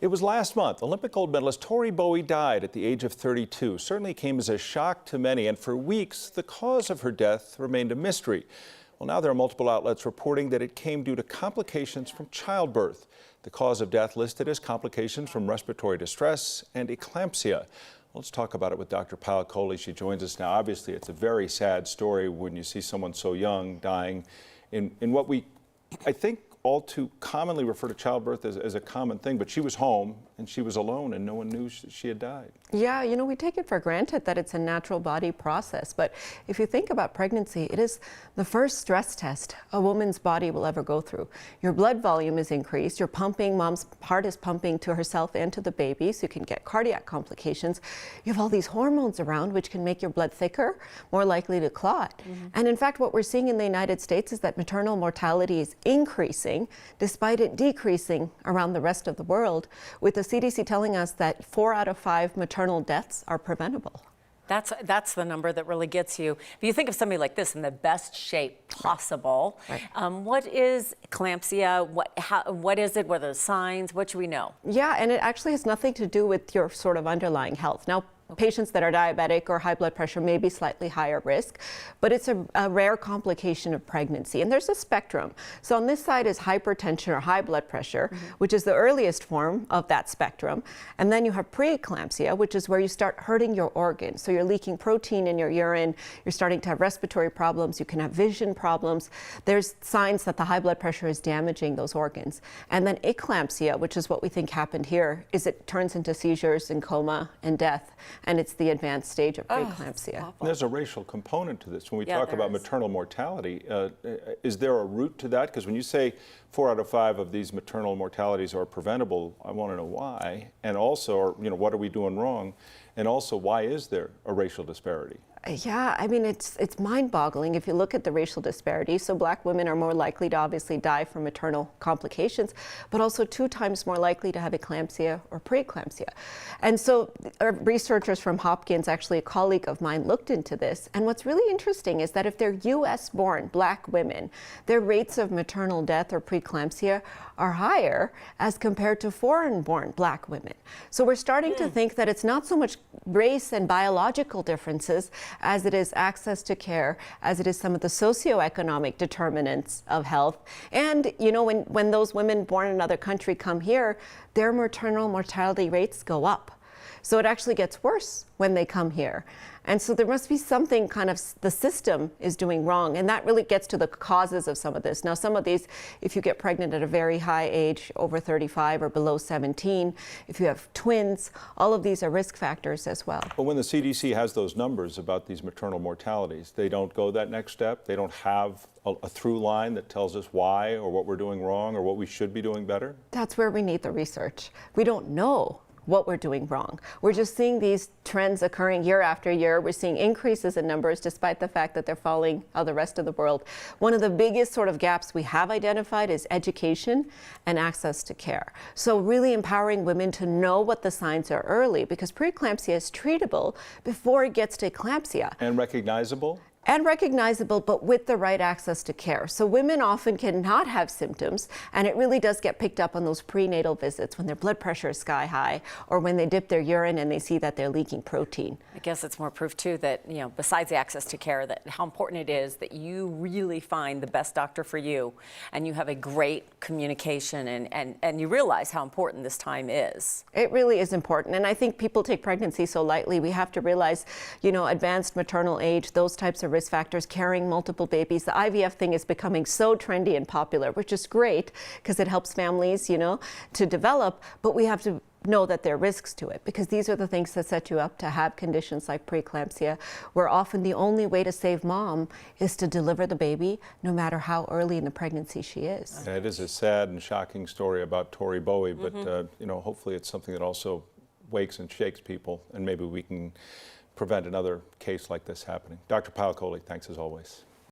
It was last month. Olympic gold medalist Tori Bowie died at the age of 32. Certainly came as a shock to many, and for weeks, the cause of her death remained a mystery. Well, now there are multiple outlets reporting that it came due to complications from childbirth. The cause of death listed as complications from respiratory distress and eclampsia. Let's talk about it with Dr. Payal Kohli. She joins us now. Obviously, it's a very sad story when you see someone so young dying in what we, I think, all too commonly refer to childbirth as a common thing, but she was home and she was alone and no one knew she had died. Yeah, you know, we take it for granted that it's a natural body process, but if you think about pregnancy, it is the first stress test a woman's body will ever go through. Your blood volume is increased, you're pumping, mom's heart is pumping to herself and to the baby, so you can get cardiac complications. You have all these hormones around which can make your blood thicker, more likely to clot. And in fact, what we're seeing in the United States is that maternal mortality is increasing despite it decreasing around the rest of the world, with the CDC telling us that 4 out of 5 maternal deaths are preventable. That's the number that really gets you. If you think of somebody like this in the best shape possible, what is eclampsia? What is it? What are the signs? What should we know? Yeah, and it actually has nothing to do with your sort of underlying health. Now, patients that are diabetic or high blood pressure may be slightly higher risk, but it's a rare complication of pregnancy. And there's a spectrum. So on this side is hypertension or high blood pressure, which is the earliest form of that spectrum. And then you have preeclampsia, which is where you start hurting your organs. So you're leaking protein in your urine, you're starting to have respiratory problems, you can have vision problems. There's signs that the high blood pressure is damaging those organs. And then eclampsia, which is what we think happened here, is it turns into seizures and coma and death. And it's the advanced stage of preeclampsia. There's a racial component to this. When we talk about maternal mortality, is there a root to that? Because when you say 4 out of 5 of these maternal mortalities are preventable, I want to know why. And also, you know, what are we doing wrong? And also, why is there a racial disparity? Yeah, I mean, it's mind-boggling if you look at the racial disparity. So black women are more likely to obviously die from maternal complications, but also 2 times more likely to have eclampsia or preeclampsia. And so researchers from Hopkins, actually a colleague of mine, looked into this. And what's really interesting is that if they're US-born black women, their rates of maternal death or preeclampsia are higher as compared to foreign-born black women. So we're starting to think that it's not so much race and biological differences as it is access to care, as it is some of the socioeconomic determinants of health. And, you know, when those women born in another country come here, their maternal mortality rates go up. So it actually gets worse when they come here. And so there must be something kind of the system is doing wrong. And that really gets to the causes of some of this. Now, some of these, if you get pregnant at a very high age, over 35 or below 17, if you have twins, all of these are risk factors as well. But when the CDC has those numbers about these maternal mortalities, they don't go that next step? They don't have a through line that tells us why or what we're doing wrong or what we should be doing better? That's where we need the research. We don't know what we're doing wrong. We're just seeing these trends occurring year after year. We're seeing increases in numbers despite the fact that they're falling out of the rest of the world. One of the biggest sort of gaps we have identified is education and access to care. So really empowering women to know what the signs are early, because preeclampsia is treatable before it gets to eclampsia. And recognizable? And recognizable, but with the right access to care. So women often cannot have symptoms, and it really does get picked up on those prenatal visits when their blood pressure is sky high, or when they dip their urine and they see that they're leaking protein. I guess it's more proof too that, you know, besides the access to care, that how important it is that you really find the best doctor for you, and you have a great communication, and you realize how important this time is. It really is important, and I think people take pregnancy so lightly. We have to realize, you know, advanced maternal age, those types of risk factors, carrying multiple babies. The IVF thing is becoming so trendy and popular, which is great because it helps families, you know, to develop, but we have to know that there are risks to it, because these are the things that set you up to have conditions like preeclampsia, where often the only way to save mom is to deliver the baby, no matter how early in the pregnancy she is. Yeah, it is a sad and shocking story about Tori Bowie, but you know, hopefully it's something that also wakes and shakes people, and maybe we can prevent another case like this happening. Dr. Payal Kohli, thanks as always.